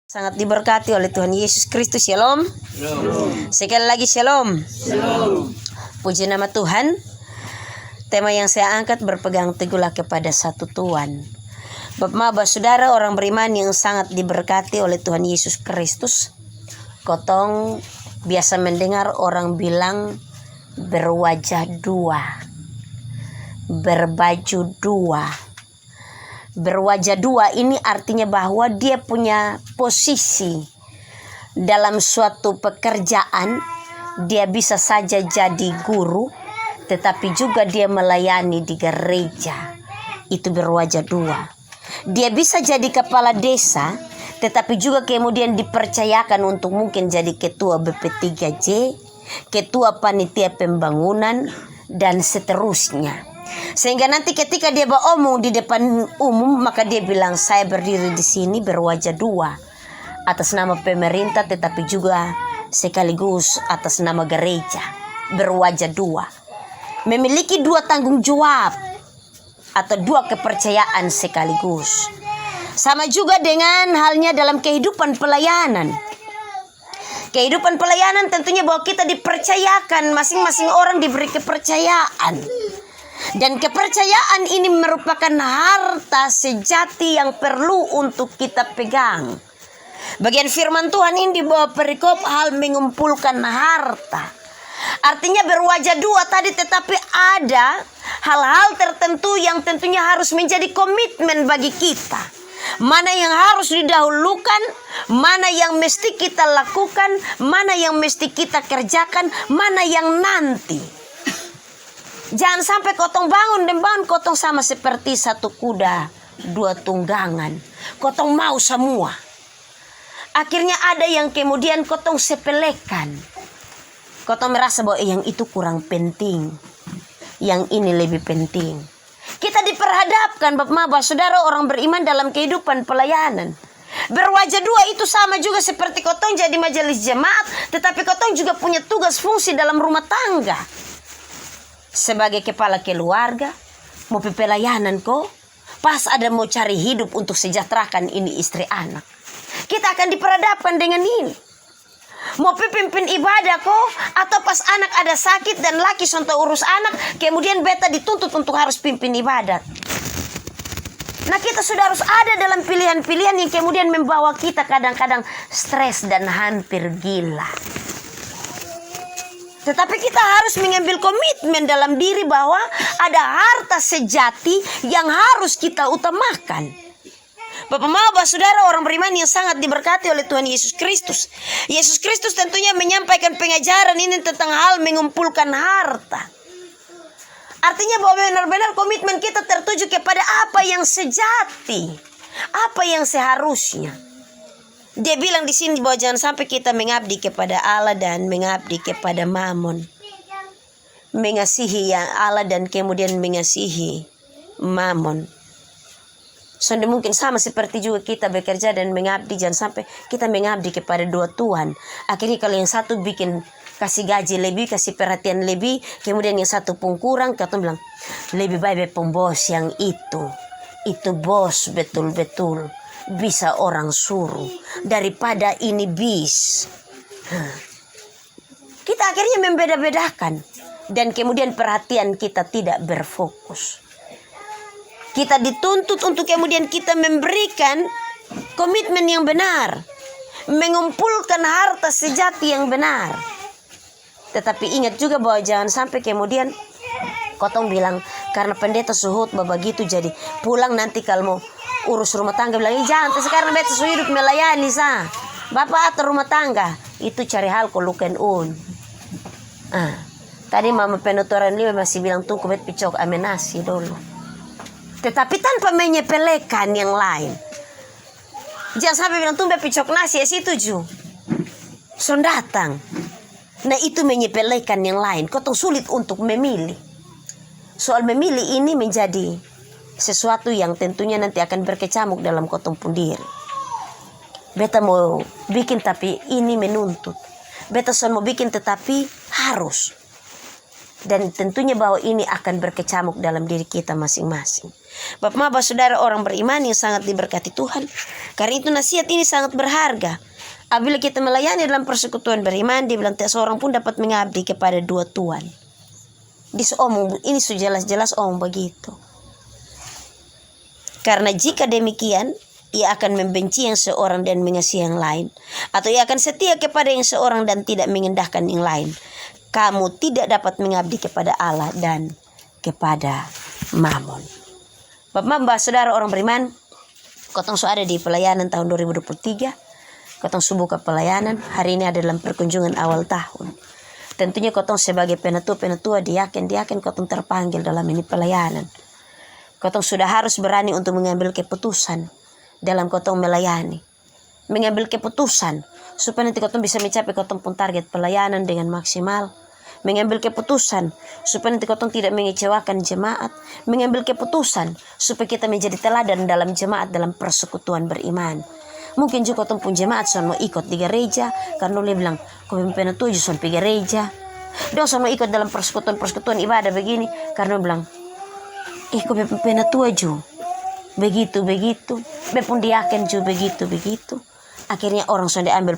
Sangat diberkati oleh Tuhan Yesus Kristus. Shalom. Sekali lagi shalom. Puji nama Tuhan. Tema yang saya angkat berpegang teguhlah kepada satu Tuhan. Bapak saudara orang beriman yang sangat diberkati oleh Tuhan Yesus Kristus. Kotong biasa mendengar orang bilang berwajah dua, berbaju dua. Berwajah dua ini artinya bahwa dia punya posisi dalam suatu pekerjaan. Dia bisa saja jadi guru, tetapi juga dia melayani di gereja. Itu berwajah dua. Dia bisa jadi kepala desa, tetapi juga kemudian dipercayakan untuk mungkin jadi ketua BP3J, ketua panitia pembangunan, dan seterusnya. Sehingga nanti ketika dia beromong di depan umum, maka dia bilang, saya berdiri di sini berwajah dua, atas nama pemerintah tetapi juga sekaligus atas nama gereja. Berwajah dua, memiliki dua tanggung jawab atau dua kepercayaan sekaligus. Sama juga dengan halnya dalam kehidupan pelayanan. Kehidupan pelayanan tentunya bahwa kita dipercayakan, masing-masing orang diberi kepercayaan. Dan kepercayaan ini merupakan harta sejati yang perlu untuk kita pegang. Bagian firman Tuhan ini di bawah perikop hal mengumpulkan harta. Artinya berwajah dua tadi, tetapi ada hal-hal tertentu yang tentunya harus menjadi komitmen bagi kita. Mana yang harus didahulukan, mana yang mesti kita lakukan, mana yang mesti kita kerjakan, mana yang nanti. Jangan sampai kotong bangun dan bangun kotong sama seperti satu kuda, dua tunggangan. Kotong mau semua. Akhirnya ada yang kemudian kotong sepelekan. Kotong merasa bahwa yang itu kurang penting, yang ini lebih penting. Kita diperhadapkan Bapak saudara orang beriman dalam kehidupan pelayanan. Berwajah dua itu sama juga seperti kotong jadi majelis jemaat, tetapi kotong juga punya tugas fungsi dalam rumah tangga. Sebagai kepala keluarga, mau pelayanan kok, pas ada mau cari hidup untuk sejahterakan ini istri anak. Kita akan diperhadapkan dengan ini. Mau pimpin ibadah kok, atau pas anak ada sakit dan laki sonto urus anak, kemudian beta dituntut untuk harus pimpin ibadat. Nah kita sudah harus ada dalam pilihan-pilihan yang kemudian membawa kita kadang-kadang stres dan hampir gila. Tetapi kita harus mengambil komitmen dalam diri bahwa ada harta sejati yang harus kita utamakan. Bapak saudara orang beriman yang sangat diberkati oleh Tuhan Yesus Kristus. Yesus Kristus tentunya menyampaikan pengajaran ini tentang hal mengumpulkan harta. Artinya bahwa benar-benar komitmen kita tertuju kepada apa yang sejati, apa yang seharusnya. Dia bilang di sini bahwa jangan sampai kita mengabdi kepada Allah dan mengabdi kepada Mammon. Mengasihi yang Allah dan kemudian mengasihi Mammon. Sudah mungkin sama seperti juga kita bekerja dan mengabdi, jangan sampai kita mengabdi kepada dua Tuhan. Akhirnya kalau yang satu bikin kasih gaji lebih, kasih perhatian lebih, kemudian yang satu pun kurang, kita bilang lebih baik pembos yang itu bos betul-betul. Bisa orang suruh daripada ini bis. Kita akhirnya membeda-bedakan dan kemudian perhatian kita tidak berfokus. Kita dituntut untuk kemudian kita memberikan komitmen yang benar, mengumpulkan harta sejati yang benar. Tetapi ingat juga bahwa jangan sampai kemudian kotong bilang karena pendeta suhut begitu jadi pulang nanti kalau mau urus rumah tangga bilang jangan sekarang beta su hidup melayani sah. Bapak atur rumah tangga itu cari hal koluken un. Tadi mama penuturan liwe masih bilang tunggu bet picok amenasi dulu. Tetapi tanpa menyepelekan yang lain. Jangan sampai bilang tunggu bet picok nasi ya situ ju. Son datang. Nah itu menyepelekan yang lain. Kau sulit untuk memilih. Soal memilih ini menjadi sesuatu yang tentunya nanti akan berkecamuk dalam kotong pun diri. Beta mau bikin tapi ini menuntut. Beta son mau bikin tetapi harus. Dan tentunya bahwa ini akan berkecamuk dalam diri kita masing-masing. Bapak saudara orang beriman yang sangat diberkati Tuhan. Karena itu nasihat ini sangat berharga. Apabila kita melayani dalam persekutuan beriman, dia bilang tak seorang pun dapat mengabdi kepada dua tuan. Ini sudah jelas-jelas omong begitu. Karena jika demikian, ia akan membenci yang seorang dan mengasihi yang lain. Atau ia akan setia kepada yang seorang dan tidak mengendahkan yang lain. Kamu tidak dapat mengabdi kepada Allah dan kepada Mammon. Bapak saudara orang beriman, kotong so ada di pelayanan tahun 2023. Kotong buka pelayanan. Hari ini ada dalam perkunjungan awal tahun. Tentunya kotong sebagai penatua diaken kotong terpanggil dalam ini pelayanan. Kotong sudah harus berani untuk mengambil keputusan dalam kotong melayani. Mengambil keputusan supaya nanti kotong bisa mencapai kotong pun target pelayanan dengan maksimal. Mengambil keputusan supaya nanti kotong tidak mengecewakan jemaat. Mengambil keputusan supaya kita menjadi teladan dalam jemaat dalam persekutuan beriman. Mungkin juga kotong pun jemaat soal mau ikut di gereja karena dia bilang kau pimpin tujuh soal pergi gereja. Dia soal mau ikut dalam persekutuan ibadah begini karena bilang kau pimpin tujuh begitu. Bepun diaken juga begitu. Akhirnya orang sudah diambil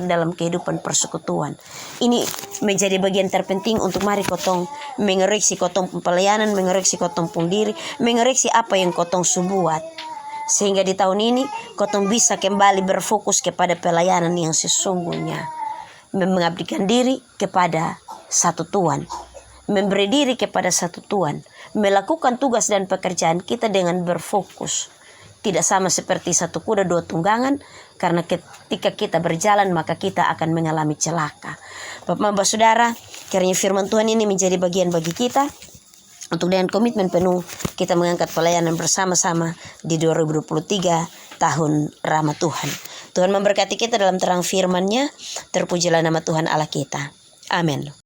dalam kehidupan persekutuan. Ini menjadi bagian terpenting untuk mari kotong mengoreksi kotong pelayanan, mengoreksi kotong pun diri, mengoreksi apa yang kotong subuat. Sehingga di tahun ini kotong bisa kembali berfokus kepada pelayanan yang sesungguhnya. Mengabdikan diri kepada satu Tuhan. Memberi diri kepada satu Tuhan. Melakukan tugas dan pekerjaan kita dengan berfokus. Tidak sama seperti satu kuda dua tunggangan, karena ketika kita berjalan maka kita akan mengalami celaka. Bapak saudara, kiranya firman Tuhan ini menjadi bagian bagi kita untuk dengan komitmen penuh kita mengangkat pelayanan bersama-sama di 2023 tahun Rahmat Tuhan. Tuhan memberkati kita dalam terang firman-Nya. Terpujilah nama Tuhan Allah kita. Amin.